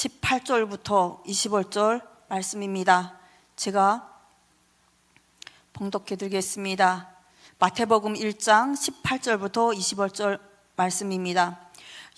18절부터 25절 말씀입니다. 제가 봉독해 드리겠습니다. 마태복음 1장 18절부터 25절 말씀입니다.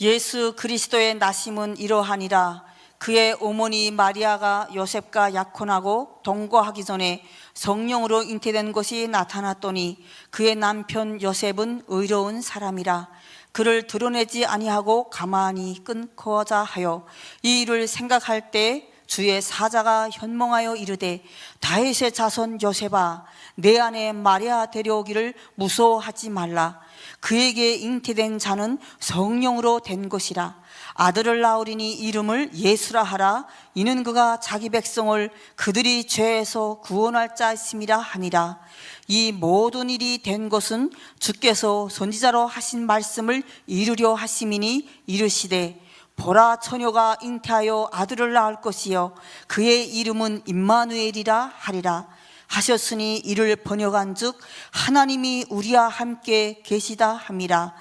예수 그리스도의 나심은 이러하니라. 그의 어머니 마리아가 요셉과 약혼하고 동거하기 전에 성령으로 잉태된 것이 나타났더니 그의 남편 요셉은 의로운 사람이라. 그를 드러내지 아니하고 가만히 끊고자 하여 이 일을 생각할 때 주의 사자가 현몽하여 이르되 다윗의 자손 요셉아, 내 아내 마리아 데려오기를 무서워하지 말라. 그에게 잉태된 자는 성령으로 된 것이라. 아들을 낳으리니 이름을 예수라 하라. 이는 그가 자기 백성을 그들이 죄에서 구원할 자이심이라 하니라. 이 모든 일이 된 것은 주께서 선지자로 하신 말씀을 이루려 하심이니 이르시되 보라, 처녀가 잉태하여 아들을 낳을 것이요 그의 이름은 임마누엘이라 하리라 하셨으니 이를 번역한즉 하나님이 우리와 함께 계시다 함이라.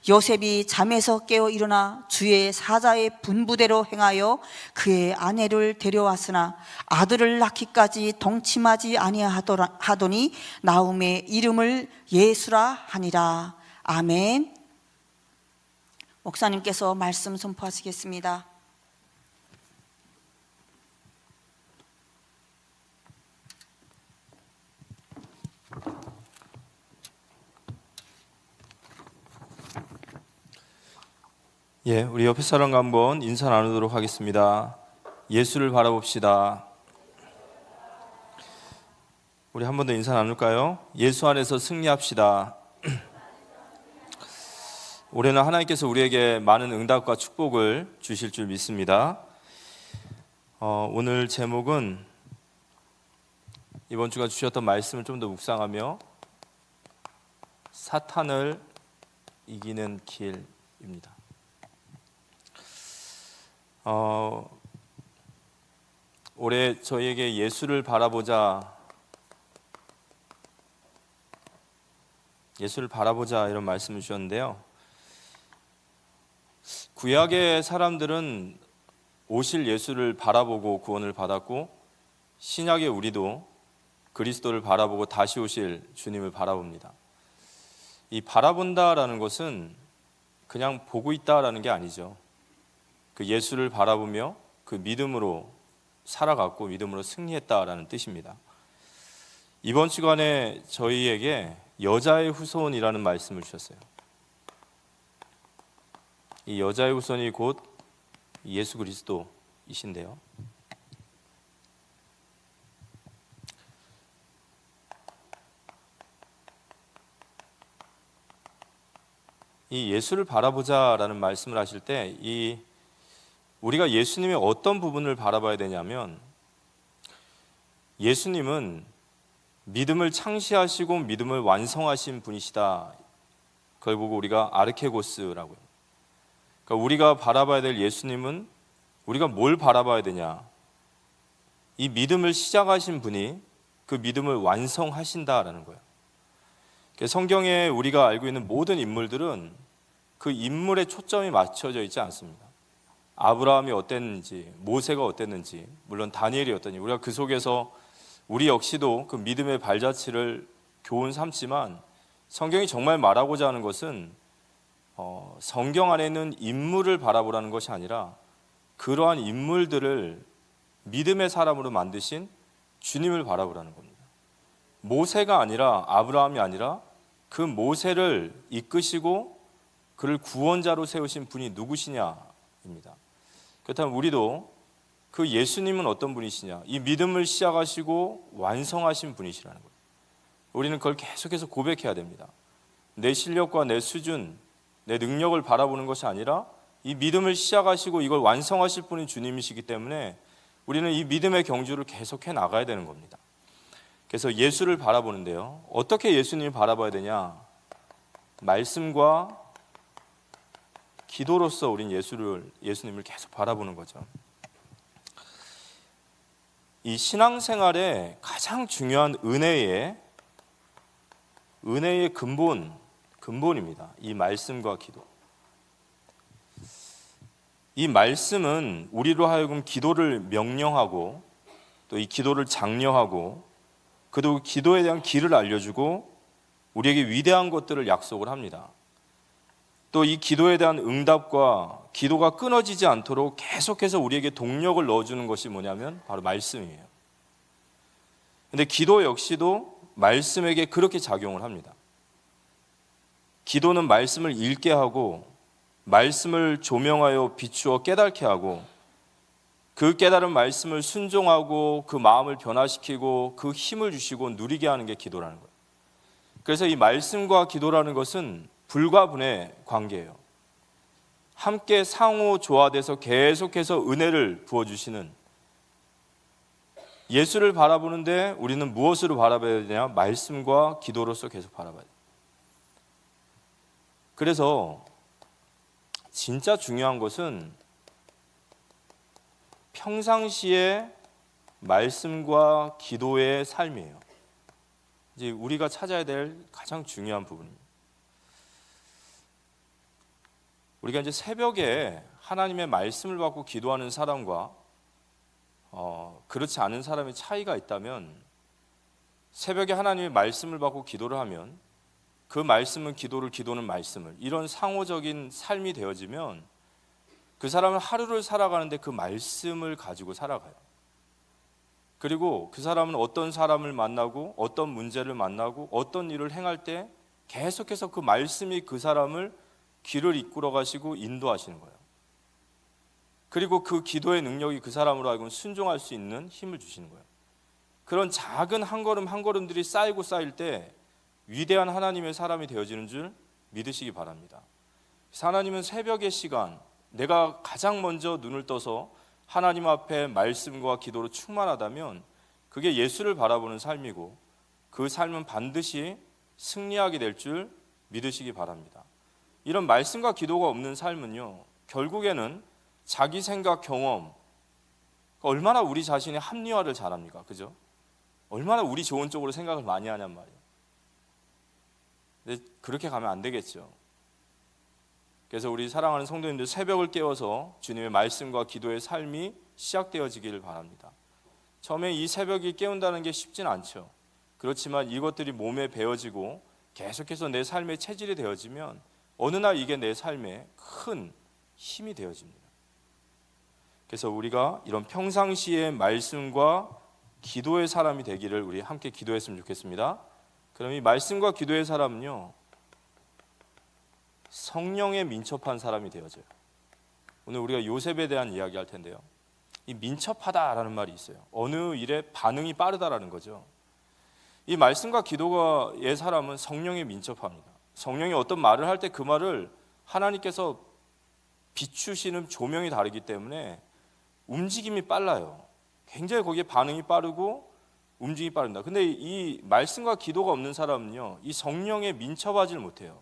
요셉이 잠에서 깨어 일어나 주의 사자의 분부대로 행하여 그의 아내를 데려왔으나 아들을 낳기까지 동침하지 아니하더니 나음의 이름을 예수라 하니라. 아멘. 목사님께서 말씀 선포하시겠습니다. 우리 옆에 사람과 한번 인사 나누도록 하겠습니다. 예수를 바라봅시다. 우리 한 번 더 인사 나눌까요? 예수 안에서 승리합시다. 올해는 하나님께서 우리에게 많은 응답과 축복을 주실 줄 믿습니다. 오늘 제목은 이번 주가 주셨던 말씀을 좀 더 묵상하며 사탄을 이기는 길입니다. 올해 저희에게 예수를 바라보자 이런 말씀을 주셨는데요. 구약의 사람들은 오실 예수를 바라보고 구원을 받았고, 신약의 우리도 그리스도를 바라보고 다시 오실 주님을 바라봅니다. 이 바라본다라는 것은 그냥 보고 있다라는 게 아니죠. 그 예수를 바라보며 그 믿음으로 살아갔고 믿음으로 승리했다라는 뜻입니다. 이번 시간에 저희에게 여자의 후손이라는 말씀을 주셨어요. 이 여자의 후손이 곧 예수 그리스도이신데요. 이 예수를 바라보자라는 말씀을 하실 때 우리가 예수님의 어떤 부분을 바라봐야 되냐면, 예수님은 믿음을 창시하시고 믿음을 완성하신 분이시다. 그걸 보고 우리가 아르케고스라고요. 그러니까 우리가 바라봐야 될 예수님은 우리가 뭘 바라봐야 되냐? 이 믿음을 시작하신 분이 그 믿음을 완성하신다라는 거예요. 성경에 우리가 알고 있는 모든 인물들은 그 인물에 초점이 맞춰져 있지 않습니다. 아브라함이 어땠는지, 모세가 어땠는지, 물론 다니엘이 어땠는지, 우리가 그 속에서 우리 역시도 그 믿음의 발자취를 교훈 삼지만, 성경이 정말 말하고자 하는 것은 성경 안에 있는 인물을 바라보라는 것이 아니라 그러한 인물들을 믿음의 사람으로 만드신 주님을 바라보라는 겁니다. 모세가 아니라, 아브라함이 아니라 그 모세를 이끄시고 그를 구원자로 세우신 분이 누구시냐입니다. 그렇다면 우리도 그 예수님은 어떤 분이시냐, 이 믿음을 시작하시고 완성하신 분이시라는 거예요. 우리는 그걸 계속해서 고백해야 됩니다. 내 실력과 내 수준, 내 능력을 바라보는 것이 아니라 이 믿음을 시작하시고 이걸 완성하실 분이 주님이시기 때문에 우리는 이 믿음의 경주를 계속해 나가야 되는 겁니다. 그래서 예수를 바라보는데요, 어떻게 예수님을 바라봐야 되냐? 말씀과 기도로서 우린 예수님을 계속 바라보는 거죠. 이 신앙생활의 가장 중요한 은혜의 근본입니다. 이 말씀과 기도. 이 말씀은 우리로 하여금 기도를 명령하고 또 이 기도를 장려하고 그리고 기도에 대한 길을 알려주고 우리에게 위대한 것들을 약속을 합니다. 또 이 기도에 대한 응답과 기도가 끊어지지 않도록 계속해서 우리에게 동력을 넣어주는 것이 뭐냐면 바로 말씀이에요. 근데 기도 역시도 말씀에게 그렇게 작용을 합니다. 기도는 말씀을 읽게 하고 말씀을 조명하여 비추어 깨닫게 하고 그 깨달은 말씀을 순종하고 그 마음을 변화시키고 그 힘을 주시고 누리게 하는 게 기도라는 거예요. 그래서 이 말씀과 기도라는 것은 불가분의 관계예요. 함께 상호 조화돼서 계속해서 은혜를 부어주시는, 예수를 바라보는데 우리는 무엇으로 바라봐야 되냐? 말씀과 기도로서 계속 바라봐야 돼요. 그래서 진짜 중요한 것은 평상시에 말씀과 기도의 삶이에요. 이제 우리가 찾아야 될 가장 중요한 부분입니다. 우리가 이제 새벽에 하나님의 말씀을 받고 기도하는 사람과 그렇지 않은 사람의 차이가 있다면, 새벽에 하나님의 말씀을 받고 기도를 하면 그 말씀은 기도를, 기도는 말씀을, 이런 상호적인 삶이 되어지면 그 사람은 하루를 살아가는데 그 말씀을 가지고 살아가요. 그리고 그 사람은 어떤 사람을 만나고 어떤 문제를 만나고 어떤 일을 행할 때 계속해서 그 말씀이 그 사람을 길을 이끌어 가시고 인도하시는 거예요. 그리고 그 기도의 능력이 그 사람으로 하여금 순종할 수 있는 힘을 주시는 거예요. 그런 작은 한 걸음 한 걸음들이 쌓이고 쌓일 때 위대한 하나님의 사람이 되어지는 줄 믿으시기 바랍니다. 하나님은 새벽의 시간, 내가 가장 먼저 눈을 떠서 하나님 앞에 말씀과 기도로 충만하다면 그게 예수를 바라보는 삶이고 그 삶은 반드시 승리하게 될 줄 믿으시기 바랍니다. 이런 말씀과 기도가 없는 삶은요, 결국에는 자기 생각, 경험, 얼마나 우리 자신의 합리화를 잘합니까? 그죠? 얼마나 우리 좋은 쪽으로 생각을 많이 하냔 말이에요. 근데 그렇게 가면 안 되겠죠. 그래서 우리 사랑하는 성도님들, 새벽을 깨워서 주님의 말씀과 기도의 삶이 시작되어지기를 바랍니다. 처음에 이 새벽이 깨운다는 게 쉽진 않죠. 그렇지만 이것들이 몸에 배어지고 계속해서 내 삶의 체질이 되어지면 어느 날 이게 내 삶에 큰 힘이 되어집니다. 그래서 우리가 이런 평상시의 말씀과 기도의 사람이 되기를 우리 함께 기도했으면 좋겠습니다. 그럼 이 말씀과 기도의 사람은요, 성령에 민첩한 사람이 되어져요. 오늘 우리가 요셉에 대한 이야기 할 텐데요, 이 민첩하다라는 말이 있어요. 어느 일에 반응이 빠르다라는 거죠. 이 말씀과 기도의 사람은 성령에 민첩합니다. 성령이 어떤 말을 할 때 그 말을 하나님께서 비추시는 조명이 다르기 때문에 움직임이 빨라요. 굉장히 거기에 반응이 빠르고 움직임이 빠릅니다. 근데 이 말씀과 기도가 없는 사람은요, 이 성령에 민첩하지 못해요.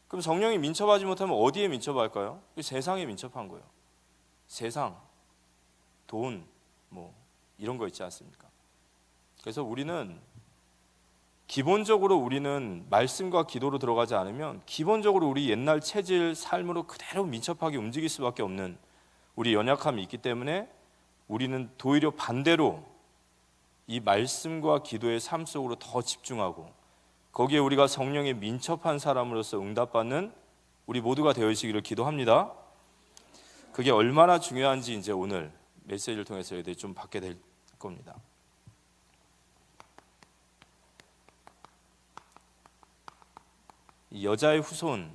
그럼 성령이 민첩하지 못하면 어디에 민첩할까요? 세상에 민첩한 거예요. 세상, 돈, 이런 거 있지 않습니까? 그래서 기본적으로 우리는 말씀과 기도로 들어가지 않으면 기본적으로 우리 옛날 체질 삶으로 그대로 민첩하게 움직일 수밖에 없는 우리 연약함이 있기 때문에 우리는 도리어 반대로 이 말씀과 기도의 삶 속으로 더 집중하고 거기에 우리가 성령에 민첩한 사람으로서 응답받는 우리 모두가 되어지기를 기도합니다. 그게 얼마나 중요한지 이제 오늘 메시지를 통해서 좀 받게 될 겁니다. 여자의 후손,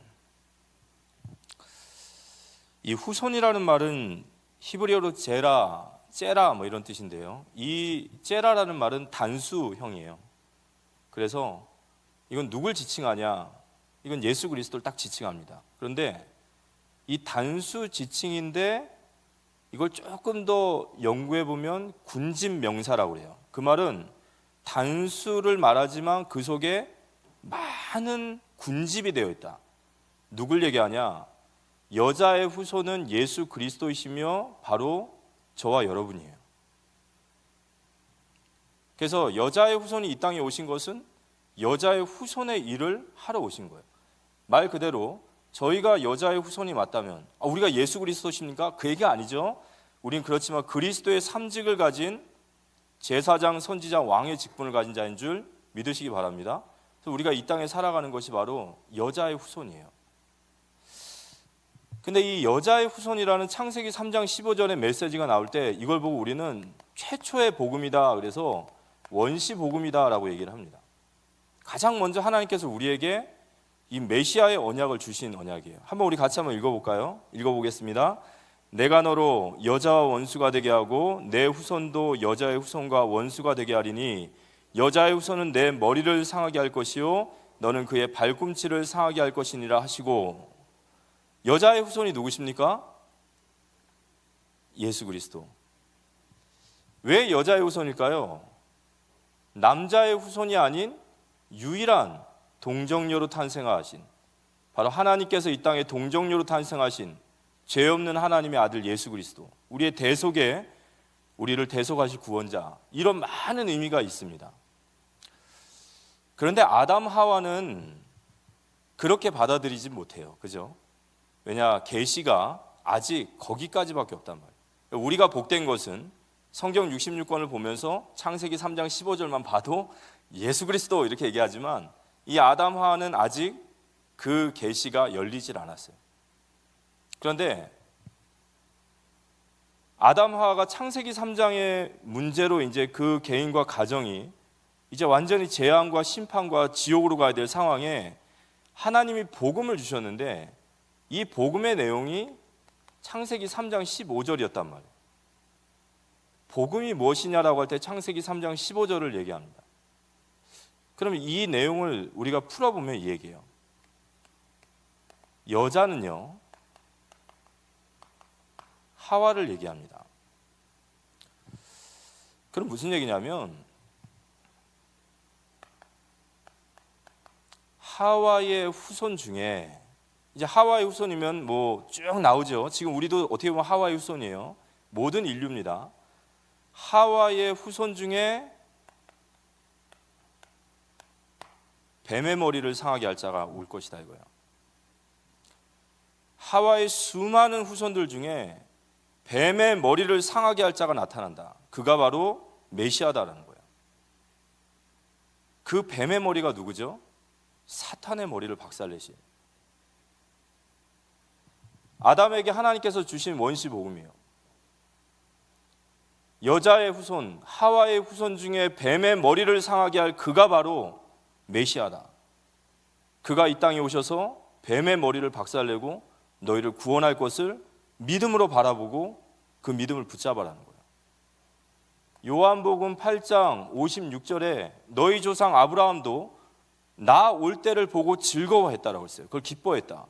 이 후손이라는 말은 히브리어로 제라 이런 뜻인데요, 이 제라라는 말은 단수형이에요. 그래서 이건 누굴 지칭하냐? 이건 예수 그리스도를 딱 지칭합니다. 그런데 이 단수 지칭인데 이걸 조금 더 연구해 보면 군집 명사라고 그래요. 그 말은 단수를 말하지만 그 속에 많은 군집이 되어 있다. 누굴 얘기하냐? 여자의 후손은 예수 그리스도이시며 바로 저와 여러분이에요. 그래서 여자의 후손이 이 땅에 오신 것은 여자의 후손의 일을 하러 오신 거예요. 말 그대로 저희가 여자의 후손이 맞다면 우리가 예수 그리스도십니까? 그 얘기가 아니죠. 우린 그렇지만 그리스도의 삼직을 가진 제사장, 선지자, 왕의 직분을 가진 자인 줄 믿으시기 바랍니다. 그래서 우리가 이 땅에 살아가는 것이 바로 여자의 후손이에요. 근데 이 여자의 후손이라는 창세기 3장 15절의 메시지가 나올 때 이걸 보고 우리는 최초의 복음이다, 그래서 원시 복음이다라고 얘기를 합니다. 가장 먼저 하나님께서 우리에게 이 메시아의 언약을 주신 언약이에요. 한번 우리 같이 한번 읽어볼까요? 읽어보겠습니다. 내가 너로 여자와 원수가 되게 하고 내 후손도 여자의 후손과 원수가 되게 하리니 여자의 후손은 내 머리를 상하게 할 것이요 너는 그의 발꿈치를 상하게 할 것이니라 하시고, 여자의 후손이 누구십니까? 예수 그리스도. 왜 여자의 후손일까요? 남자의 후손이 아닌 유일한 동정녀로 탄생하신, 바로 하나님께서 이 땅에 동정녀로 탄생하신 죄 없는 하나님의 아들 예수 그리스도, 우리의 대속에 우리를 대속하실 구원자, 이런 많은 의미가 있습니다. 그런데 아담 하와는 그렇게 받아들이지 못해요. 그죠? 왜냐, 계시가 아직 거기까지밖에 없단 말이에요. 우리가 복된 것은 성경 66권을 보면서 창세기 3장 15절만 봐도 예수 그리스도 이렇게 얘기하지만, 이 아담 하와는 아직 그 계시가 열리질 않았어요. 그런데 아담 하와가 창세기 3장의 문제로 이제 그 개인과 가정이 이제 완전히 재앙과 심판과 지옥으로 가야 될 상황에 하나님이 복음을 주셨는데, 이 복음의 내용이 창세기 3장 15절이었단 말이에요. 복음이 무엇이냐라고 할 때 창세기 3장 15절을 얘기합니다. 그러면 이 내용을 우리가 풀어보면 이 얘기예요. 여자는요, 하와를 얘기합니다. 그럼 무슨 얘기냐면, 하와의 후손 중에, 이제 하와의 후손이면 뭐 쭉 나오죠. 지금 우리도 어떻게 보면 하와의 후손이에요. 모든 인류입니다. 하와의 후손 중에 뱀의 머리를 상하게 할 자가 올 것이다, 이거예요. 하와의 수많은 후손들 중에 뱀의 머리를 상하게 할 자가 나타난다. 그가 바로 메시아다라는 거예요. 그 뱀의 머리가 누구죠? 사탄의 머리를 박살내신, 아담에게 하나님께서 주신 원시 복음이에요. 여자의 후손, 하와의 후손 중에 뱀의 머리를 상하게 할 그가 바로 메시아다. 그가 이 땅에 오셔서 뱀의 머리를 박살내고 너희를 구원할 것을 믿음으로 바라보고 그 믿음을 붙잡아라는 거예요. 요한복음 8장 56절에 너희 조상 아브라함도 나 올 때를 보고 즐거워했다라고 했어요. 그걸 기뻐했다.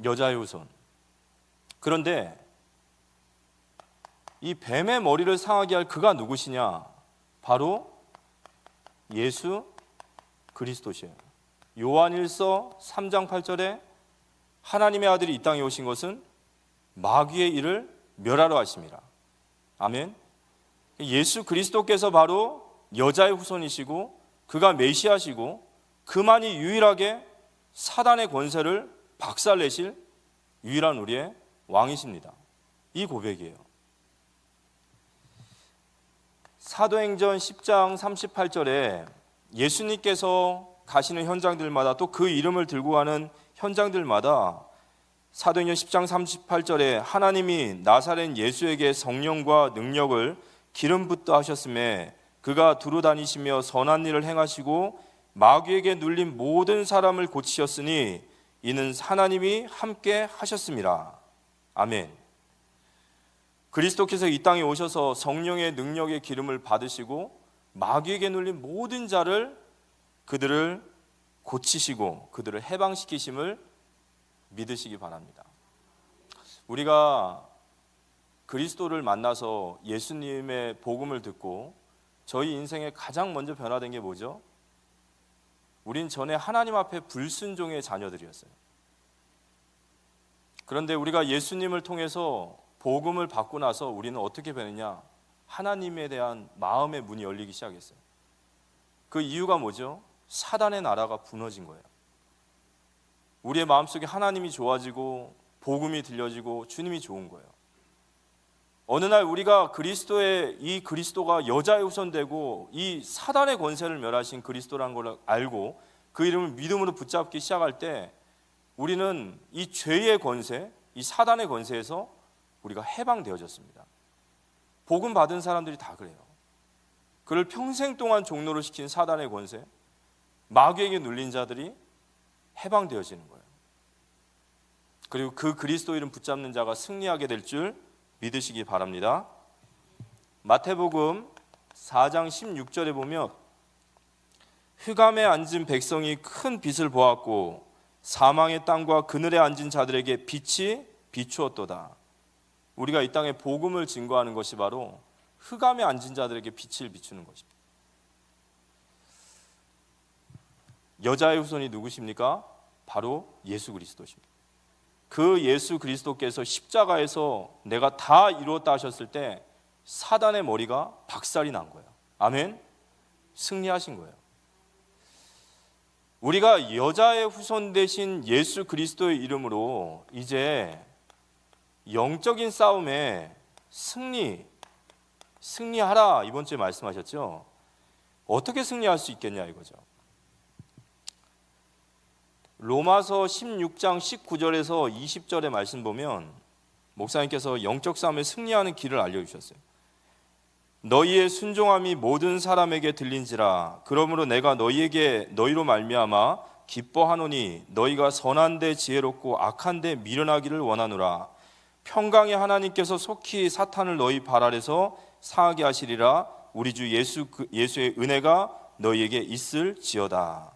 여자의 후손. 그런데 이 뱀의 머리를 상하게 할 그가 누구시냐? 바로 예수 그리스도시에요. 요한일서 3장 8절에 하나님의 아들이 이 땅에 오신 것은 마귀의 일을 멸하러 하심이라. 아멘. 예수 그리스도께서 바로 여자의 후손이시고 그가 메시아시고 그만이 유일하게 사단의 권세를 박살내실 유일한 우리의 왕이십니다. 이 고백이에요. 사도행전 10장 38절에 예수님께서 가시는 현장들마다 또 그 이름을 들고 가는 현장들마다 사도행전 10장 38절에 하나님이 나사렛 예수에게 성령과 능력을 기름 붓다 하셨음에 그가 두루 다니시며 선한 일을 행하시고 마귀에게 눌린 모든 사람을 고치셨으니 이는 하나님이 함께 하셨습니다. 아멘. 그리스도께서 이 땅에 오셔서 성령의 능력의 기름을 받으시고 마귀에게 눌린 모든 자를 그들을 고치시고 그들을 해방시키심을 믿으시기 바랍니다. 우리가 그리스도를 만나서 예수님의 복음을 듣고 저희 인생에 가장 먼저 변화된 게 뭐죠? 우린 전에 하나님 앞에 불순종의 자녀들이었어요. 그런데 우리가 예수님을 통해서 복음을 받고 나서 우리는 어떻게 변했냐? 하나님에 대한 마음의 문이 열리기 시작했어요. 그 이유가 뭐죠? 사단의 나라가 무너진 거예요. 우리의 마음속에 하나님이 좋아지고 복음이 들려지고 주님이 좋은 거예요. 어느 날 우리가 이 그리스도가 여자에 후손되고 이 사단의 권세를 멸하신 그리스도라는 걸 알고 그 이름을 믿음으로 붙잡기 시작할 때 우리는 이 죄의 권세, 이 사단의 권세에서 우리가 해방되어졌습니다. 복음 받은 사람들이 다 그래요. 그를 평생 동안 종노를 시킨 사단의 권세, 마귀에게 눌린 자들이 해방되어지는 거예요. 그리고 그 그리스도 이름 붙잡는 자가 승리하게 될 줄 믿으시기 바랍니다. 마태복음 4장 16절에 보면 흑암에 앉은 백성이 큰 빛을 보았고 사망의 땅과 그늘에 앉은 자들에게 빛이 비추었도다. 우리가 이 땅에 복음을 증거하는 것이 바로 흑암에 앉은 자들에게 빛을 비추는 것입니다. 여자의 후손이 누구십니까? 바로 예수 그리스도십니다. 그 예수 그리스도께서 십자가에서 내가 다 이루었다 하셨을 때 사단의 머리가 박살이 난 거예요. 아멘. 승리하신 거예요. 우리가 여자의 후손 되신 예수 그리스도의 이름으로 이제 영적인 싸움에 승리하라 이번 주에 말씀하셨죠. 어떻게 승리할 수 있겠냐 이거죠. 로마서 16장 19절에서 20절의 말씀 보면 목사님께서 영적 싸움에 승리하는 길을 알려주셨어요. 너희의 순종함이 모든 사람에게 들린지라. 그러므로 내가 너희로 말미암아 기뻐하노니 너희가 선한 데 지혜롭고 악한 데 미련하기를 원하노라. 평강의 하나님께서 속히 사탄을 너희 발 아래서 상하게 하시리라. 우리 주 예수의 은혜가 너희에게 있을지어다.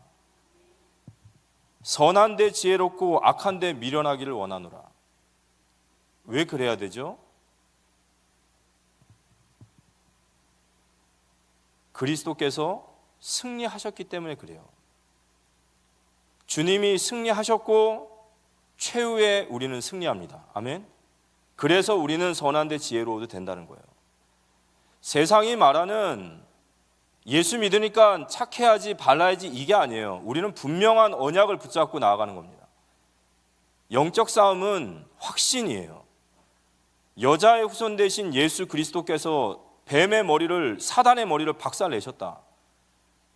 선한 데 지혜롭고 악한 데 미련하기를 원하노라. 왜 그래야 되죠? 그리스도께서 승리하셨기 때문에 그래요. 주님이 승리하셨고 최후에 우리는 승리합니다. 아멘. 그래서 우리는 선한 데 지혜로워도 된다는 거예요. 세상이 말하는 예수 믿으니까 착해야지 발라야지 이게 아니에요. 우리는 분명한 언약을 붙잡고 나아가는 겁니다. 영적 싸움은 확신이에요. 여자의 후손 되신 예수 그리스도께서 사단의 머리를 박살내셨다.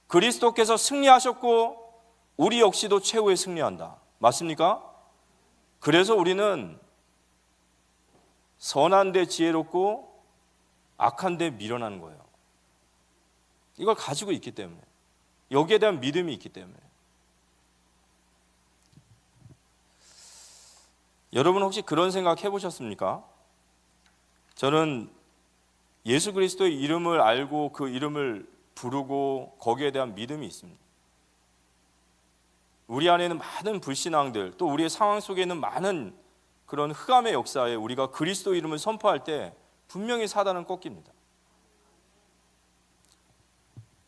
그리스도께서 승리하셨고 우리 역시도 최후에 승리한다. 맞습니까? 그래서 우리는 선한 데 지혜롭고 악한 데 미련한 거예요. 이걸 가지고 있기 때문에, 여기에 대한 믿음이 있기 때문에. 여러분 혹시 그런 생각 해보셨습니까? 저는 예수 그리스도의 이름을 알고 그 이름을 부르고 거기에 대한 믿음이 있습니다. 우리 안에는 많은 불신앙들, 또 우리의 상황 속에 있는 많은 그런 흑암의 역사에 우리가 그리스도 이름을 선포할 때 분명히 사단은 꺾입니다.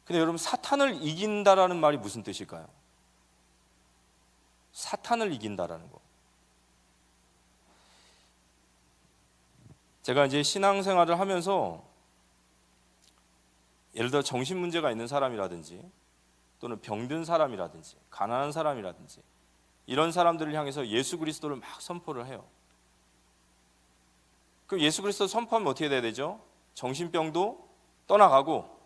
근데 여러분, 사탄을 이긴다라는 말이 무슨 뜻일까요? 사탄을 이긴다라는 거. 제가 이제 신앙생활을 하면서 예를 들어 정신 문제가 있는 사람이라든지 또는 병든 사람이라든지 가난한 사람이라든지 이런 사람들을 향해서 예수 그리스도를 막 선포를 해요. 그럼 예수 그리스도 선포하면 어떻게 돼야 되죠? 정신병도 떠나가고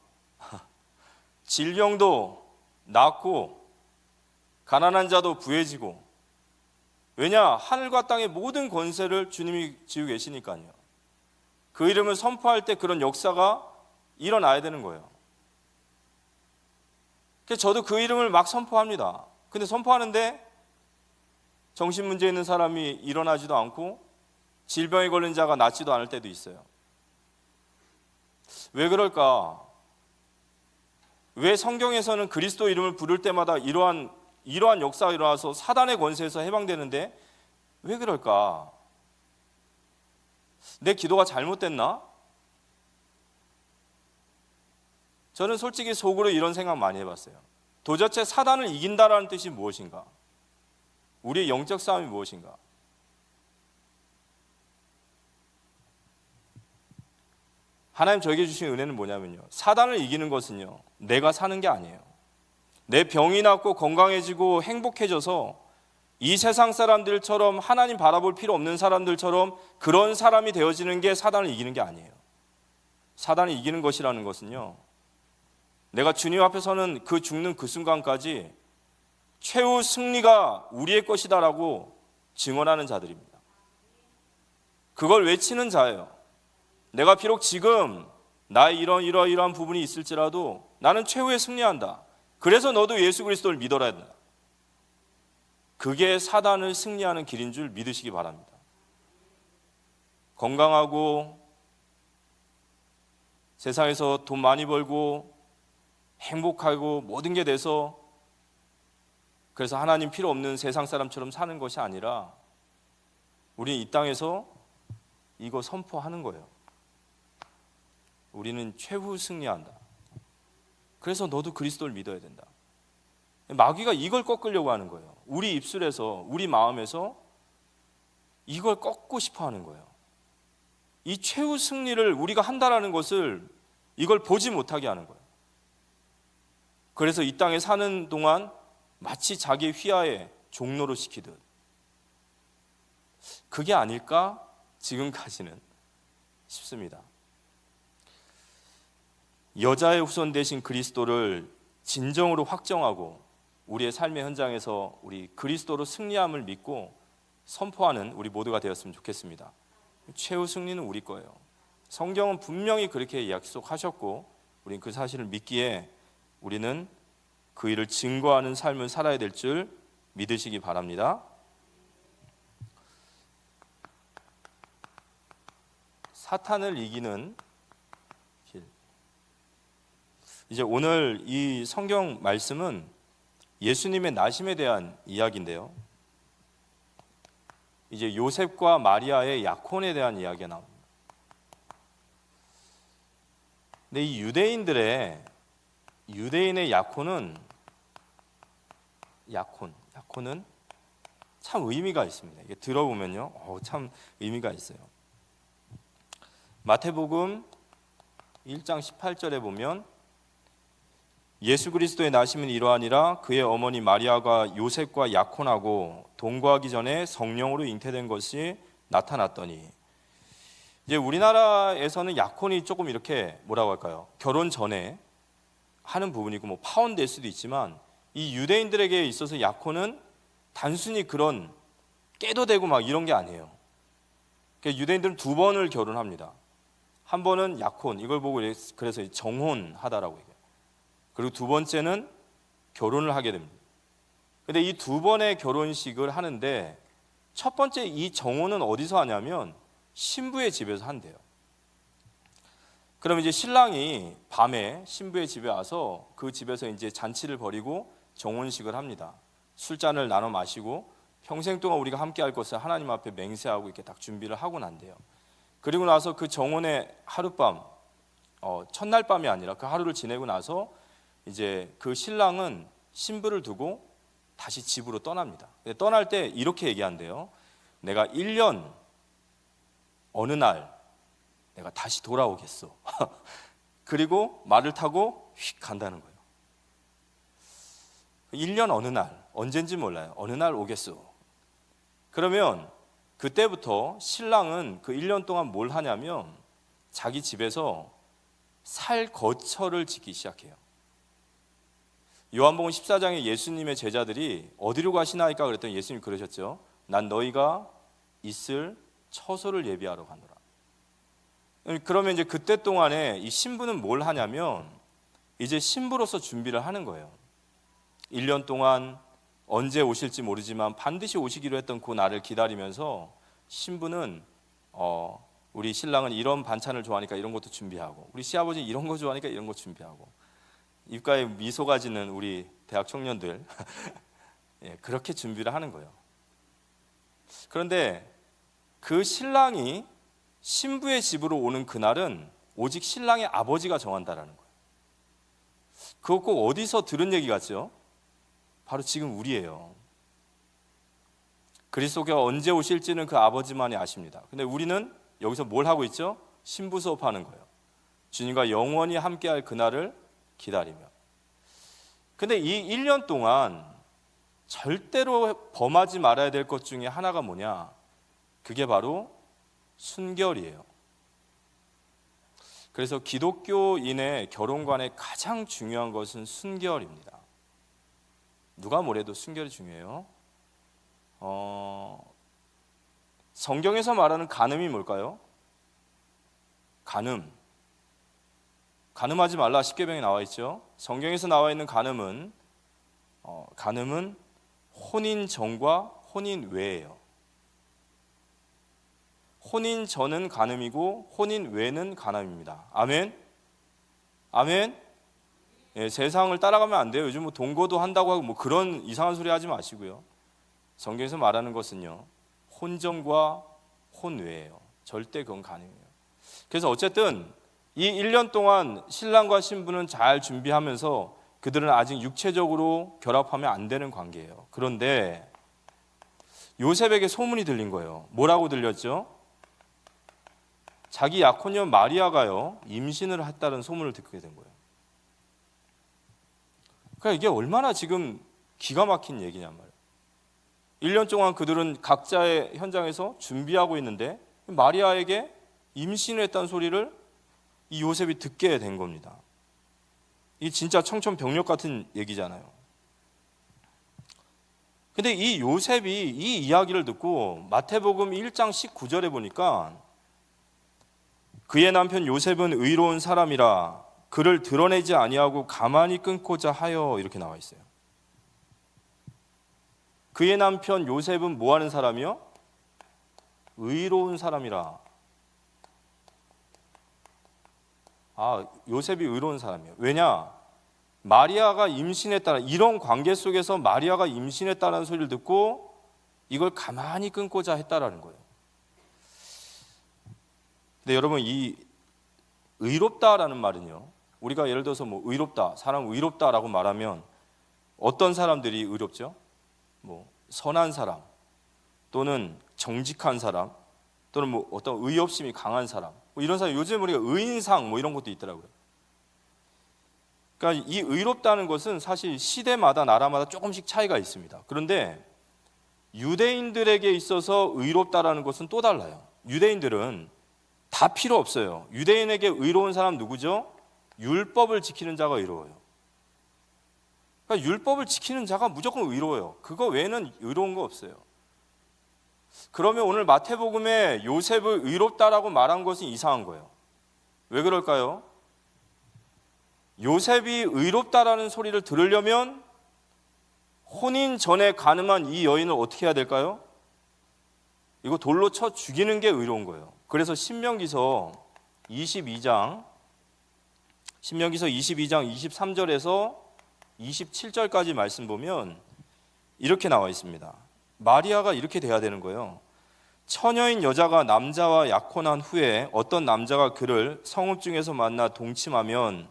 질병도 낫고 가난한 자도 부해지고. 왜냐? 하늘과 땅의 모든 권세를 주님이 지고 계시니까요. 그 이름을 선포할 때 그런 역사가 일어나야 되는 거예요. 그래서 저도 그 이름을 막 선포합니다. 근데 선포하는데 정신 문제 있는 사람이 일어나지도 않고 질병에 걸린 자가 낫지도 않을 때도 있어요. 왜 그럴까? 왜 성경에서는 그리스도 이름을 부를 때마다 이러한 역사가 일어나서 사단의 권세에서 해방되는데 왜 그럴까? 내 기도가 잘못됐나? 저는 솔직히 속으로 이런 생각 많이 해봤어요. 도대체 사단을 이긴다라는 뜻이 무엇인가? 우리의 영적 싸움이 무엇인가? 하나님 저에게 주신 은혜는 뭐냐면요, 사단을 이기는 것은요 내가 사는 게 아니에요. 내 병이 낫고 건강해지고 행복해져서 이 세상 사람들처럼 하나님 바라볼 필요 없는 사람들처럼 그런 사람이 되어지는 게 사단을 이기는 게 아니에요. 사단을 이기는 것이라는 것은요, 내가 주님 앞에 서는 그 죽는 그 순간까지 최후 승리가 우리의 것이다라고 증언하는 자들입니다. 그걸 외치는 자예요. 내가 비록 지금 나의 이러한 부분이 있을지라도 나는 최후에 승리한다. 그래서 너도 예수 그리스도를 믿어라 한다. 그게 사단을 승리하는 길인 줄 믿으시기 바랍니다. 건강하고 세상에서 돈 많이 벌고 행복하고 모든 게 돼서 그래서 하나님 필요 없는 세상 사람처럼 사는 것이 아니라 우리는 이 땅에서 이거 선포하는 거예요. 우리는 최후 승리한다. 그래서 너도 그리스도를 믿어야 된다. 마귀가 이걸 꺾으려고 하는 거예요. 우리 입술에서, 우리 마음에서 이걸 꺾고 싶어 하는 거예요. 이 최후 승리를 우리가 한다라는 것을 이걸 보지 못하게 하는 거예요. 그래서 이 땅에 사는 동안 마치 자기 휘하에 종로로 시키듯, 그게 아닐까 지금까지는 싶습니다. 여자의 후손 되신 그리스도를 진정으로 확정하고 우리의 삶의 현장에서 우리 그리스도로 승리함을 믿고 선포하는 우리 모두가 되었으면 좋겠습니다. 최후 승리는 우리 거예요. 성경은 분명히 그렇게 약속하셨고 우리는 그 사실을 믿기에 우리는 그 일을 증거하는 삶을 살아야 될 줄 믿으시기 바랍니다. 사탄을 이기는 길. 이제 오늘 이 성경 말씀은 예수님의 나심에 대한 이야기인데요. 이제 요셉과 마리아의 약혼에 대한 이야기가 나옵니다. 근데 이 유대인의 약혼은 참 의미가 있습니다. 이게 들어보면요, 참 의미가 있어요. 마태복음 1장 18절에 보면 예수 그리스도의 나심은 이러하니라 그의 어머니 마리아가 요셉과 약혼하고 동거하기 전에 성령으로 잉태된 것이 나타났더니, 이제 우리나라에서는 약혼이 조금 이렇게 뭐라고 할까요? 결혼 전에 하는 부분이고 뭐 파혼될 수도 있지만 이 유대인들에게 있어서 약혼은 단순히 그런 깨도 되고 막 이런 게 아니에요. 그러니까 유대인들은 두 번을 결혼합니다. 한 번은 약혼, 이걸 보고 그래서 정혼하다라고 얘기해요. 그리고 두 번째는 결혼을 하게 됩니다. 근데 이 두 번의 결혼식을 하는데 첫 번째 이 정혼은 어디서 하냐면 신부의 집에서 한대요. 그럼 이제 신랑이 밤에 신부의 집에 와서 그 집에서 이제 잔치를 벌이고 정혼식을 합니다. 술잔을 나눠 마시고 평생 동안 우리가 함께 할 것을 하나님 앞에 맹세하고 이렇게 딱 준비를 하고 난대요. 그리고 나서 그 정혼의 하룻밤, 첫날 밤이 아니라 그 하루를 지내고 나서 이제 그 신랑은 신부를 두고 다시 집으로 떠납니다. 떠날 때 이렇게 얘기한대요. 내가 1년 어느 날 내가 다시 돌아오겠어. 그리고 말을 타고 휙 간다는 거예요. 1년 어느 날, 언젠지 몰라요. 어느 날 오겠어. 그러면 그때부터 신랑은 그 1년 동안 뭘 하냐면 자기 집에서 살 거처를 짓기 시작해요. 요한복음 14장에 예수님의 제자들이 어디로 가시나 할까 그랬더니 예수님이 그러셨죠. 난 너희가 있을 처소를 예비하러 가노라. 그러면 이제 그때 동안에 이 신부는 뭘 하냐면 이제 신부로서 준비를 하는 거예요. 1년 동안 언제 오실지 모르지만 반드시 오시기로 했던 그 날을 기다리면서 신부는 우리 신랑은 이런 반찬을 좋아하니까 이런 것도 준비하고, 우리 시아버지는 이런 거 좋아하니까 이런 거 준비하고, 입가에 미소가 지는 우리 대학 청년들 그렇게 준비를 하는 거예요. 그런데 그 신랑이 신부의 집으로 오는 그날은 오직 신랑의 아버지가 정한다라는 거예요. 그거 꼭 어디서 들은 얘기 같죠? 바로 지금 우리예요. 그리스도가 언제 오실지는 그 아버지만이 아십니다. 근데 우리는 여기서 뭘 하고 있죠? 신부 수업하는 거예요. 주님과 영원히 함께할 그날을 기다리며. 근데 이 1년 동안 절대로 범하지 말아야 될 것 중에 하나가 뭐냐? 그게 바로 순결이에요. 그래서 기독교인의 결혼관에 가장 중요한 것은 순결입니다. 누가 뭐래도 순결이 중요해요. 성경에서 말하는 간음이 뭘까요? 간음하지 말라 십계명에 나와 있죠. 성경에서 나와 있는 간음은 혼인 전과 혼인 외예요. 혼인 전은 간음이고 혼인 외는 간음입니다. 아멘. 아멘. 예, 세상을 따라가면 안 돼요. 요즘 뭐 동거도 한다고 하고 뭐 그런 이상한 소리 하지 마시고요. 성경에서 말하는 것은요, 혼전과 혼외예요. 절대 그건 간음이에요. 그래서 어쨌든 이 1년 동안 신랑과 신부는 잘 준비하면서 그들은 아직 육체적으로 결합하면 안 되는 관계예요. 그런데 요셉에게 소문이 들린 거예요. 뭐라고 들렸죠? 자기 약혼녀 마리아가요, 임신을 했다는 소문을 듣게 된 거예요. 그러니까 이게 얼마나 지금 기가 막힌 얘기냔 말이에요. 1년 동안 그들은 각자의 현장에서 준비하고 있는데 마리아에게 임신을 했다는 소리를 이 요셉이 듣게 된 겁니다. 이 진짜 청천벽력 같은 얘기잖아요. 근데 이 요셉이 이 이야기를 듣고 마태복음 1장 19절에 보니까 그의 남편 요셉은 의로운 사람이라 그를 드러내지 아니하고 가만히 끊고자 하여 이렇게 나와 있어요. 그의 남편 요셉은 뭐 하는 사람이요? 의로운 사람이라. 요셉이 의로운 사람이에요. 왜냐? 마리아가 임신했다는, 이런 관계 속에서 마리아가 임신했다는 소리를 듣고 이걸 가만히 끊고자 했다라는 거예요. 근데 여러분, 이 의롭다라는 말은요, 우리가 예를 들어서 뭐 의롭다, 사람 의롭다라고 말하면 어떤 사람들이 의롭죠? 뭐 선한 사람, 또는 정직한 사람, 또는 뭐 어떤 의협심이 강한 사람, 뭐 이런 사람, 요즘 우리가 의인상 뭐 이런 것도 있더라고요. 그러니까 이 의롭다는 것은 사실 시대마다 나라마다 조금씩 차이가 있습니다. 그런데 유대인들에게 있어서 의롭다라는 것은 또 달라요. 유대인들은 다 필요 없어요. 유대인에게 의로운 사람 누구죠? 율법을 지키는 자가 의로워요. 그러니까 율법을 지키는 자가 무조건 의로워요. 그거 외에는 의로운 거 없어요. 그러면 오늘 마태복음에 요셉을 의롭다라고 말한 것은 이상한 거예요. 왜 그럴까요? 요셉이 의롭다라는 소리를 들으려면 혼인 전에 간음한 이 여인을 어떻게 해야 될까요? 이거 돌로 쳐 죽이는 게 의로운 거예요. 그래서 신명기서 22장 23절에서 27절까지 말씀 보면 이렇게 나와 있습니다. 마리아가 이렇게 돼야 되는 거예요. 처녀인 여자가 남자와 약혼한 후에 어떤 남자가 그를 성읍 중에서 만나 동침하면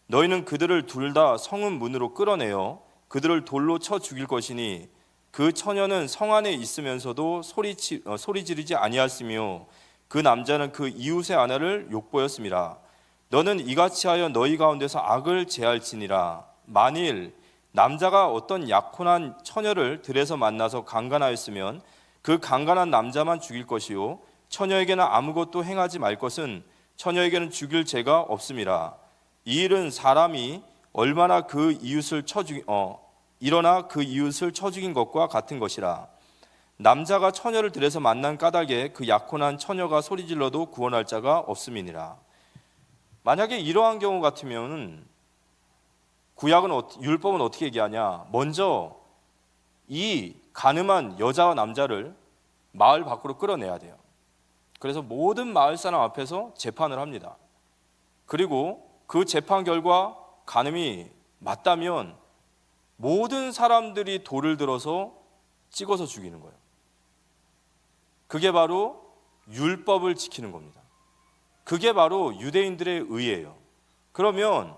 너희는 그들을 둘 다 성읍 문으로 끌어내어 그들을 돌로 쳐 죽일 것이니 그 처녀는 성 안에 있으면서도 소리 지르지 아니하였으며 그 남자는 그 이웃의 아내를 욕보였음이라. 너는 이같이 하여 너희 가운데서 악을 제할지니라. 만일 남자가 어떤 약혼한 처녀를 들에서 만나서 강간하였으면 그 강간한 남자만 죽일 것이요 처녀에게는 아무것도 행하지 말 것은 처녀에게는 죽일 죄가 없음이라. 이 일은 사람이 얼마나 일어나 그 이웃을 쳐 죽인 것과 같은 것이라. 남자가 처녀를 들에서 만난 까닭에 그 약혼한 처녀가 소리질러도 구원할 자가 없음이니라. 만약에 이러한 경우 같으면 율법은 어떻게 얘기하냐? 먼저 이 간음한 여자와 남자를 마을 밖으로 끌어내야 돼요. 그래서 모든 마을 사람 앞에서 재판을 합니다. 그리고 그 재판 결과 간음이 맞다면 모든 사람들이 돌을 들어서 찍어서 죽이는 거예요. 그게 바로 율법을 지키는 겁니다. 그게 바로 유대인들의 의예요. 그러면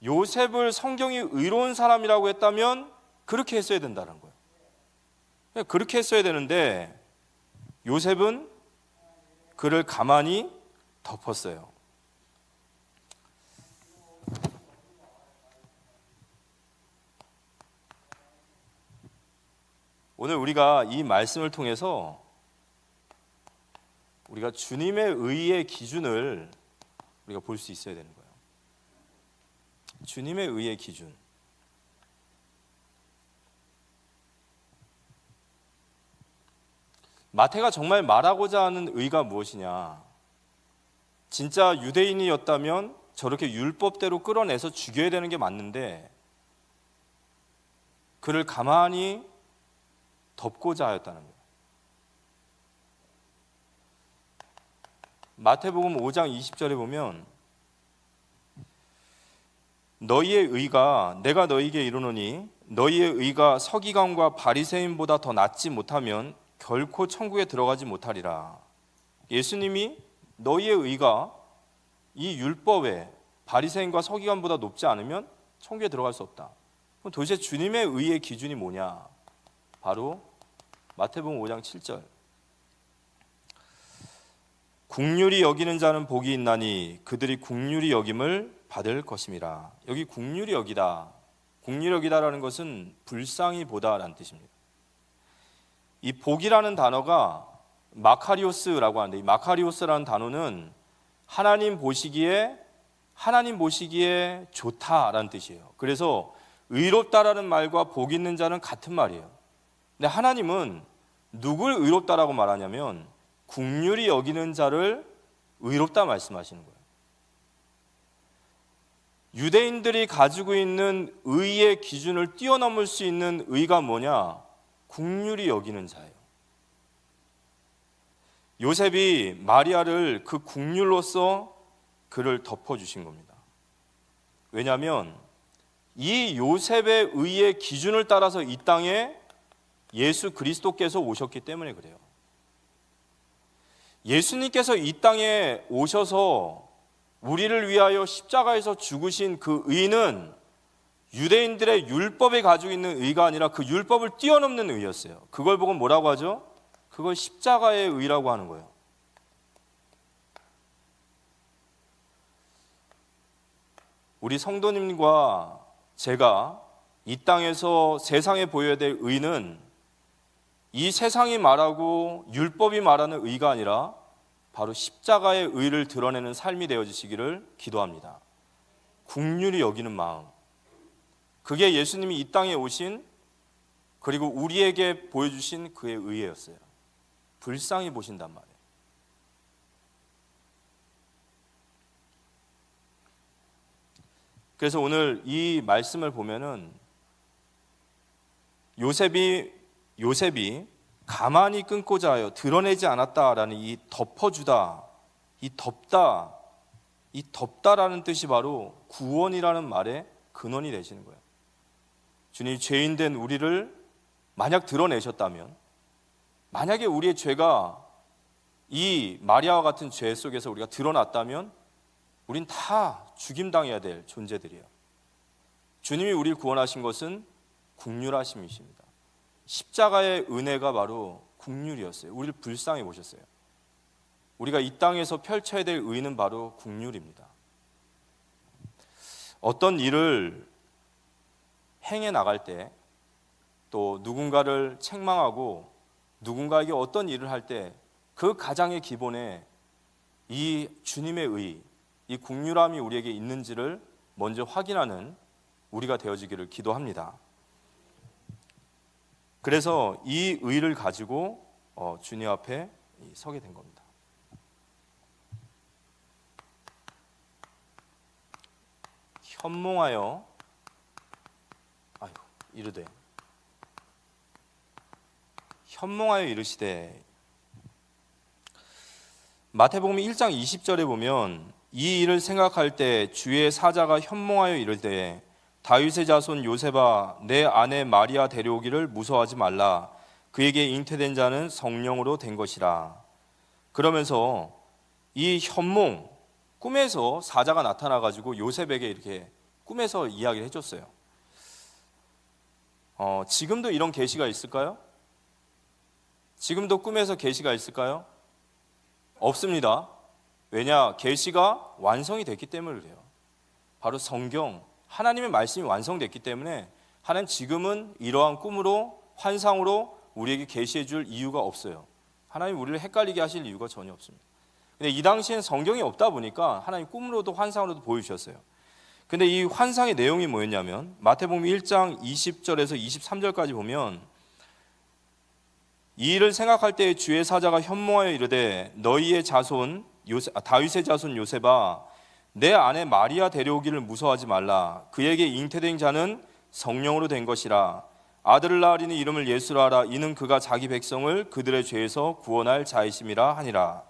요셉을 성경이 의로운 사람이라고 했다면 그렇게 했어야 된다는 거예요. 그렇게 했어야 되는데 요셉은 그를 가만히 덮었어요. 오늘 우리가 이 말씀을 통해서 우리가 주님의 의의 기준을 우리가 볼 수 있어야 되는 거예요. 주님의 의의 기준. 마태가 정말 말하고자 하는 의가 무엇이냐? 진짜 유대인이었다면 저렇게 율법대로 끌어내서 죽여야 되는 게 맞는데 그를 가만히 덮고자 하였다는 거예요. 마태복음 5장 20절에 보면 너희의 의가 내가 너희에게 이르노니 너희의 의가 서기관과 바리새인보다 더 낫지 못하면 결코 천국에 들어가지 못하리라. 예수님이 너희의 의가 이 율법에 바리새인과 서기관보다 높지 않으면 천국에 들어갈 수 없다. 그럼 도대체 주님의 의의 기준이 뭐냐? 바로 마태복음 5장 7절. 국률이 여기는 자는 복이 있나니 그들이 국률이 여김을 받을 것임이라. 여기 국률이 여기다. 국률이 여기다라는 것은 불쌍히 보다라는 뜻입니다. 이 복이라는 단어가 마카리오스라고 하는데 이 마카리오스라는 단어는 하나님 보시기에 좋다라는 뜻이에요. 그래서 의롭다라는 말과 복 있는 자는 같은 말이에요. 근데 하나님은 누굴 의롭다라고 말하냐면 국률이 여기는 자를 의롭다 말씀하시는 거예요. 유대인들이 가지고 있는 의의 기준을 뛰어넘을 수 있는 의가 뭐냐? 국률이 여기는 자예요. 요셉이 마리아를 그 국률로서 그를 덮어주신 겁니다. 왜냐하면 이 요셉의 의의 기준을 따라서 이 땅에 예수 그리스도께서 오셨기 때문에 그래요. 예수님께서 이 땅에 오셔서 우리를 위하여 십자가에서 죽으신 그 의는 유대인들의 율법에 가지고 있는 의가 아니라 그 율법을 뛰어넘는 의였어요. 그걸 보고 뭐라고 하죠? 그걸 십자가의 의라고 하는 거예요. 우리 성도님과 제가 이 땅에서 세상에 보여야 될 의는 이 세상이 말하고 율법이 말하는 의가 아니라 바로 십자가의 의를 드러내는 삶이 되어지시기를 기도합니다. 국률이 여기는 마음, 그게 예수님이 이 땅에 오신 그리고 우리에게 보여주신 그의 의였어요. 불쌍히 보신단 말이에요. 그래서 오늘 이 말씀을 보면은 요셉이 가만히 끊고자 하여 드러내지 않았다라는 이 덮어주다, 이 덮다라는 뜻이 바로 구원이라는 말의 근원이 되시는 거예요. 주님이 죄인된 우리를 만약 드러내셨다면, 만약에 우리의 죄가 이 마리아와 같은 죄 속에서 우리가 드러났다면 우린 다 죽임당해야 될 존재들이에요. 주님이 우리를 구원하신 것은 국률하심이십니다. 십자가의 은혜가 바로 국률이었어요. 우리를 불쌍히 보셨어요. 우리가 이 땅에서 펼쳐야 될 의는 바로 국률입니다. 어떤 일을 행해 나갈 때, 또 누군가를 책망하고 누군가에게 어떤 일을 할 때 그 가장의 기본에 이 주님의 의, 이 국률함이 우리에게 있는지를 먼저 확인하는 우리가 되어지기를 기도합니다. 그래서 이 의를 가지고 주님 앞에 서게 된 겁니다. 현몽하여 이르되 현몽하여 이르시되. 마태복음 1장 20절에 보면 이 일을 생각할 때 주의 사자가 현몽하여 이르되 다윗의 자손 요셉아 내 아내 마리아 데려오기를 무서워하지 말라. 그에게 잉태된 자는 성령으로 된 것이라. 그러면서 이 현몽, 꿈에서 사자가 나타나가지고 요셉에게 이렇게 꿈에서 이야기를 해줬어요. 지금도 이런 계시가 있을까요? 지금도 꿈에서 계시가 있을까요? 없습니다. 왜냐? 계시가 완성이 됐기 때문에 그래요. 바로 성경, 하나님의 말씀이 완성됐기 때문에 하나님 지금은 이러한 꿈으로, 환상으로 우리에게 계시해 줄 이유가 없어요. 하나님 우리를 헷갈리게 하실 이유가 전혀 없습니다. 근데 이 당시엔 성경이 없다 보니까 하나님 꿈으로도 환상으로도 보여주셨어요. 근데 이 환상의 내용이 뭐였냐면 마태복음 1장 20절에서 23절까지 보면 이 일을 생각할 때 주의 사자가 현몽하여 이르되 너희의 자손 다윗의 자손 요셉아 내 아내 마리아 데려오기를 무서워하지 말라. 그에게 잉태된 자는 성령으로 된 것이라. 아들을 낳으리니 이름을 예수라 하라. 이는 그가 자기 백성을 그들의 죄에서 구원할 자이심이라 하니라.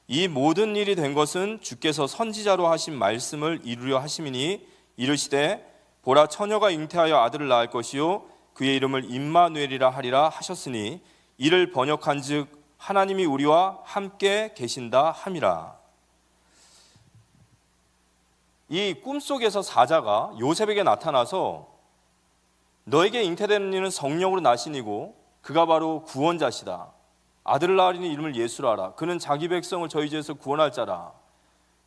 이 모든 일이 된 것은 주께서 선지자로 하신 말씀을 이루려 하심이니 이르시되 보라 처녀가 잉태하여 아들을 낳을 것이요 그의 이름을 임마누엘이라 하리라 하셨으니 이를 번역한즉 하나님이 우리와 함께 계신다 함이라. 이 꿈속에서 사자가 요셉에게 나타나서 너에게 잉태되는 이는 성령으로 나신이고 그가 바로 구원자시다. 아들을 낳으리니 이름을 예수라 하라. 그는 자기 백성을 저희 죄에서 구원할 자라.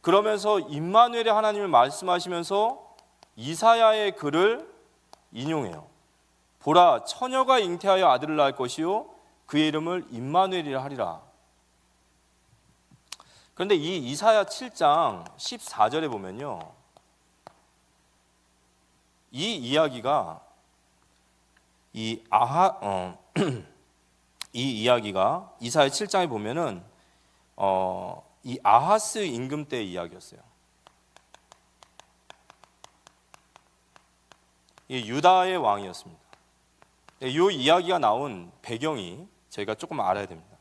그러면서 임마누엘의 하나님을 말씀하시면서 이사야의 글을 인용해요. 보라 처녀가 잉태하여 아들을 낳을 것이요 그의 이름을 임마누엘이라 하리라. 그런데 이 이사야 7장 14절에 보면요, 이 이야기가 이 이야기가 이사야 7장에 보면은 이 아하스 임금 때의 이야기였어요. 이 유다의 왕이었습니다. 이 이야기가 나온 배경이 저희가 조금 알아야 됩니다.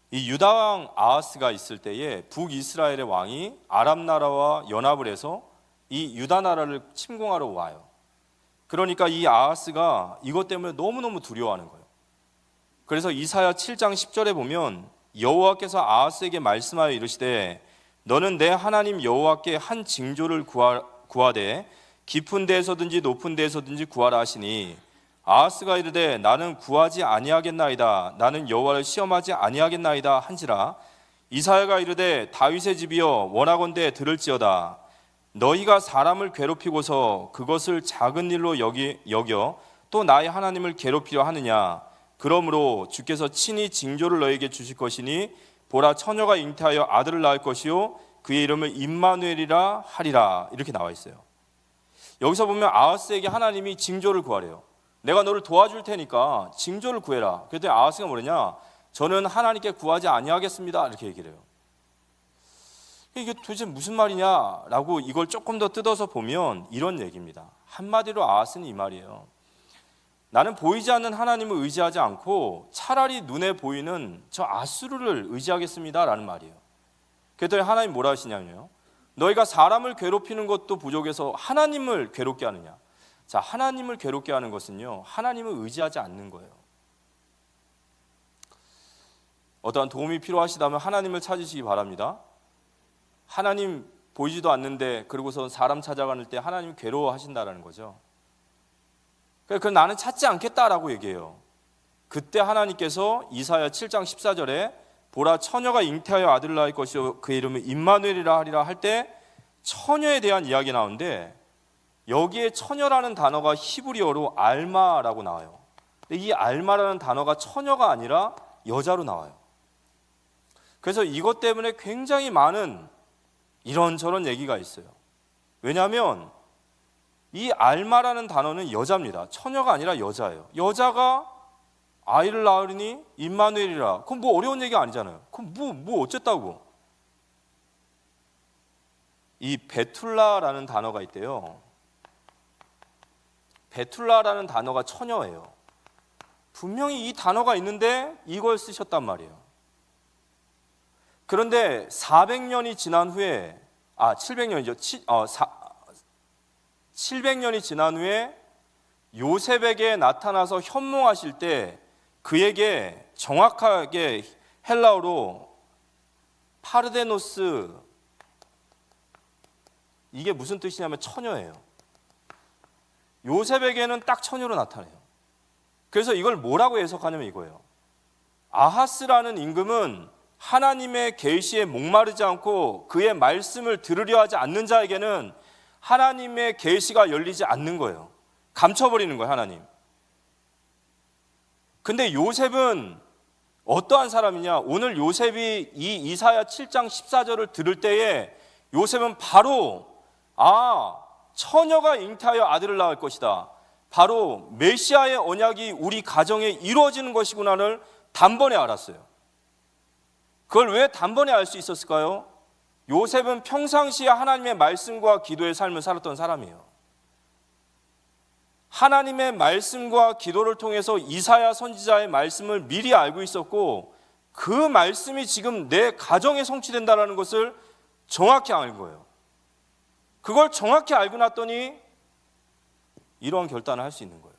이 유다 왕 아하스가 있을 때에 북이스라엘의 왕이 아람 나라와 연합을 해서 이 유다 나라를 침공하러 와요. 그러니까 이 아하스가 이것 때문에 너무너무 두려워하는 거예요. 그래서 이사야 7장 10절에 보면 여호와께서 아하스에게 말씀하여 이르시되 너는 내 하나님 여호와께 한 징조를 구하되 깊은 데에서든지 높은 데에서든지 구하라 하시니 아하스가 이르되 나는 구하지 아니하겠나이다. 나는 여호와를 시험하지 아니하겠나이다 한지라. 이사야가 이르되 다윗의 집이여 원하건대 들을지어다. 너희가 사람을 괴롭히고서 그것을 작은 일로 여겨 또 나의 하나님을 괴롭히려 하느냐. 그러므로 주께서 친히 징조를 너에게 주실 것이니 보라 처녀가 잉태하여 아들을 낳을 것이요 그의 이름을 임마누엘이라 하리라. 이렇게 나와 있어요. 여기서 보면 아하스에게 하나님이 징조를 구하래요. 내가 너를 도와줄 테니까 징조를 구해라. 그랬더니 아하스가 뭐냐냐, 저는 하나님께 구하지 아니하겠습니다 이렇게 얘기를 해요. 이게 도대체 무슨 말이냐라고 이걸 조금 더 뜯어서 보면 이런 얘기입니다. 한마디로 아하스는 이 말이에요. 나는 보이지 않는 하나님을 의지하지 않고 차라리 눈에 보이는 저 아수르를 의지하겠습니다 라는 말이에요. 그랬더니 하나님 뭐라 하시냐면요, 너희가 사람을 괴롭히는 것도 부족해서 하나님을 괴롭게 하느냐. 자, 하나님을 괴롭게 하는 것은요, 하나님을 의지하지 않는 거예요. 어떠한 도움이 필요하시다면 하나님을 찾으시기 바랍니다. 하나님 보이지도 않는데 그러고서 사람 찾아가는 때 하나님 괴로워하신다라는 거죠. 그래서 나는 찾지 않겠다라고 얘기해요. 그때 하나님께서 이사야 7장 14절에 보라 처녀가 잉태하여 아들을 낳을 것이요 그의 이름은 임마누엘이라 하리라 할 때 처녀에 대한 이야기 나오는데 여기에 처녀라는 단어가 히브리어로 알마라고 나와요. 근데 이 알마라는 단어가 처녀가 아니라 여자로 나와요. 그래서 이것 때문에 굉장히 많은 이런저런 얘기가 있어요. 왜냐하면 이 알마라는 단어는 여자입니다. 처녀가 아니라 여자예요. 여자가 아이를 낳으리니 임마누엘이라. 그럼 뭐 어려운 얘기가 아니잖아요. 그럼 뭐 어쨌다고. 이 베툴라라는 단어가 있대요. 베툴라라는 단어가 처녀예요. 분명히 이 단어가 있는데 이걸 쓰셨단 말이에요. 그런데 400년이 지난 후에 700년이죠. 700년이 지난 후에 요셉에게 나타나서 현몽하실 때 그에게 정확하게 헬라어로 파르데노스, 이게 무슨 뜻이냐면 처녀예요. 요셉에게는 딱 처녀로 나타나요. 그래서 이걸 뭐라고 해석하냐면 이거예요. 아하스라는 임금은 하나님의 계시에 목마르지 않고 그의 말씀을 들으려 하지 않는 자에게는 하나님의 계시가 열리지 않는 거예요. 감춰버리는 거예요, 하나님. 근데 요셉은 어떠한 사람이냐? 오늘 요셉이 이 이사야 7장 14절을 들을 때에 요셉은 바로 처녀가 잉태하여 아들을 낳을 것이다, 바로 메시아의 언약이 우리 가정에 이루어지는 것이구나를 단번에 알았어요. 그걸 왜 단번에 알 수 있었을까요? 요셉은 평상시에 하나님의 말씀과 기도의 삶을 살았던 사람이에요. 하나님의 말씀과 기도를 통해서 이사야 선지자의 말씀을 미리 알고 있었고, 그 말씀이 지금 내 가정에 성취된다는 것을 정확히 알 거예요. 그걸 정확히 알고 났더니 이러한 결단을 할 수 있는 거예요.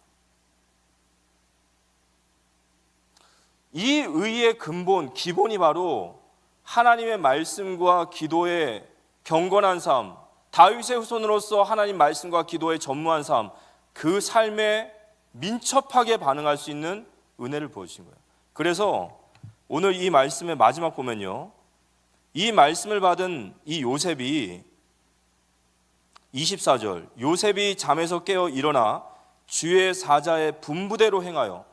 이 의의 근본, 기본이 바로 하나님의 말씀과 기도의 경건한 삶, 다윗의 후손으로서 하나님 말씀과 기도에 전무한 삶, 그 삶에 민첩하게 반응할 수 있는 은혜를 보여주신 거예요. 그래서 오늘 이 말씀의 마지막 보면요, 이 말씀을 받은 이 요셉이 24절, 요셉이 잠에서 깨어 일어나 주의 사자의 분부대로 행하여,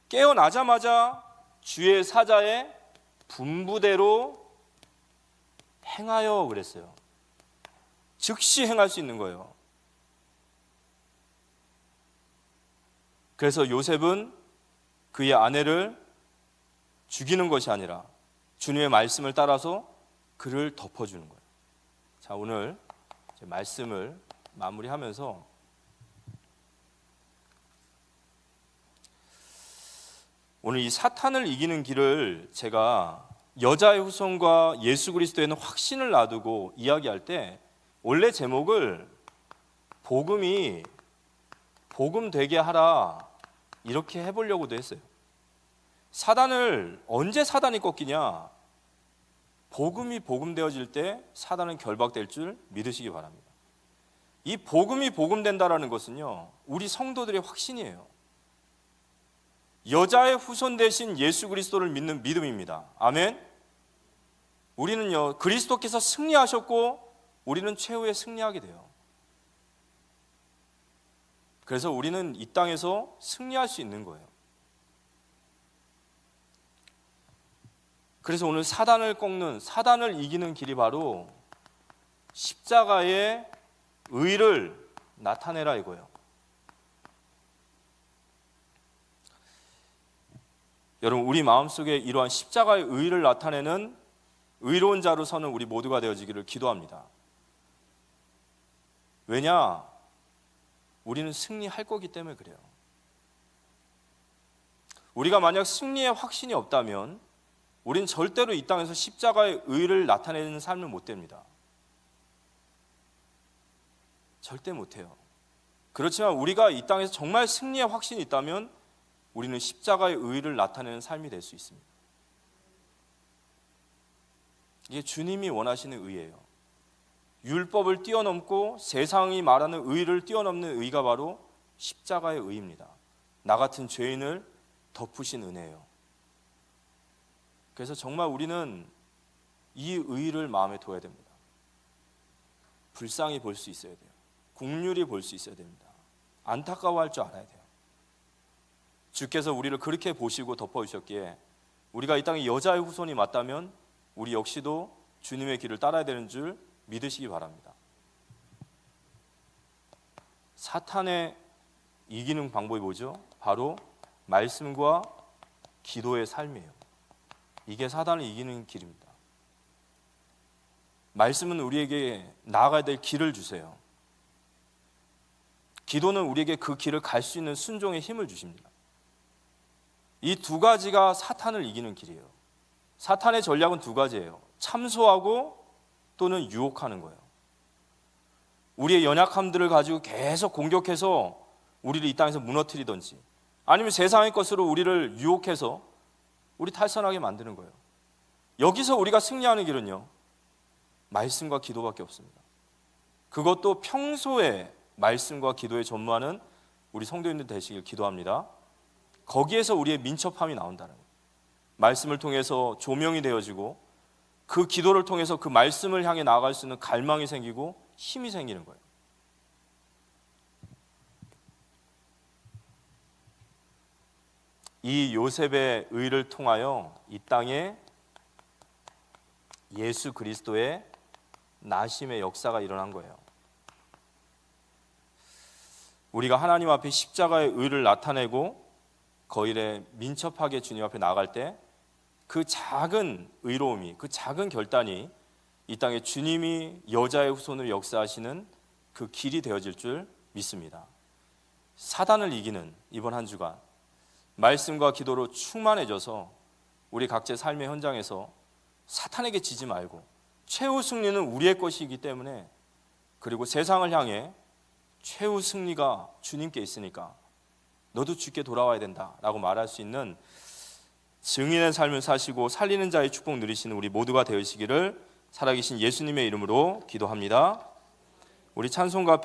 깨어나자마자 주의 사자의 분부대로 행하여 그랬어요. 즉시 행할 수 있는 거예요. 그래서 요셉은 그의 아내를 죽이는 것이 아니라 주님의 말씀을 따라서 그를 덮어주는 거예요. 자, 오늘 말씀을 마무리하면서 오늘 이 사탄을 이기는 길을 제가 여자의 후손과 예수 그리스도에는 확신을 놔두고 이야기할 때 원래 제목을 복음이 복음 되게 하라 이렇게 해보려고도 했어요. 사단을 언제 사단이 꺾이냐? 복음이 복음되어질 때 사단은 결박될 줄 믿으시기 바랍니다. 이 복음이 복음된다라는 것은요, 우리 성도들의 확신이에요. 여자의 후손 대신 예수 그리스도를 믿는 믿음입니다. 아멘. 우리는요, 그리스도께서 승리하셨고 우리는 최후에 승리하게 돼요. 그래서 우리는 이 땅에서 승리할 수 있는 거예요. 그래서 오늘 사단을 꺾는, 사단을 이기는 길이 바로 십자가의 의를 나타내라 이거예요. 여러분, 우리 마음속에 이러한 십자가의 의를 나타내는 의로운 자로 서는 우리 모두가 되어지기를 기도합니다. 왜냐? 우리는 승리할 거기 때문에 그래요. 우리가 만약 승리의 확신이 없다면 우린 절대로 이 땅에서 십자가의 의를 나타내는 삶을 못 됩니다. 절대 못해요. 그렇지만 우리가 이 땅에서 정말 승리의 확신이 있다면 우리는 십자가의 의를 나타내는 삶이 될 수 있습니다. 이게 주님이 원하시는 의예요. 율법을 뛰어넘고 세상이 말하는 의를 뛰어넘는 의가 바로 십자가의 의입니다. 나 같은 죄인을 덮으신 은혜예요. 그래서 정말 우리는 이 의를 마음에 둬야 됩니다. 불쌍히 볼 수 있어야 돼요. 긍휼히 볼 수 있어야 됩니다. 안타까워할 줄 알아야 돼요. 주께서 우리를 그렇게 보시고 덮어주셨기에 우리가 이 땅에 여자의 후손이 맞다면 우리 역시도 주님의 길을 따라야 되는 줄 믿으시기 바랍니다. 사탄의 이기는 방법이 뭐죠? 바로 말씀과 기도의 삶이에요. 이게 사단을 이기는 길입니다. 말씀은 우리에게 나아가야 될 길을 주세요. 기도는 우리에게 그 길을 갈 수 있는 순종의 힘을 주십니다. 이 두 가지가 사탄을 이기는 길이에요. 사탄의 전략은 두 가지예요. 참소하고 또는 유혹하는 거예요. 우리의 연약함들을 가지고 계속 공격해서 우리를 이 땅에서 무너뜨리든지, 아니면 세상의 것으로 우리를 유혹해서 우리 탈선하게 만드는 거예요. 여기서 우리가 승리하는 길은요, 말씀과 기도밖에 없습니다. 그것도 평소에 말씀과 기도에 전무하는 우리 성도님들 되시길 기도합니다. 거기에서 우리의 민첩함이 나온다는 거예요. 말씀을 통해서 조명이 되어지고 그 기도를 통해서 그 말씀을 향해 나아갈 수 있는 갈망이 생기고 힘이 생기는 거예요. 이 요셉의 의를 통하여 이 땅에 예수 그리스도의 나심의 역사가 일어난 거예요. 우리가 하나님 앞에 십자가의 의를 나타내고 거일에 민첩하게 주님 앞에 나아갈 때 그 작은 의로움이, 그 작은 결단이 이 땅에 주님이 여자의 후손으로 역사하시는 그 길이 되어질 줄 믿습니다. 사단을 이기는 이번 한 주간 말씀과 기도로 충만해져서 우리 각자의 삶의 현장에서 사탄에게 지지 말고 최후 승리는 우리의 것이기 때문에, 그리고 세상을 향해 최후 승리가 주님께 있으니까 너도 주께 돌아와야 된다라고 말할 수 있는 증인의 삶을 사시고 살리는 자의 축복 누리시는 우리 모두가 되시기를 살아계신 예수님의 이름으로 기도합니다. 우리 찬송가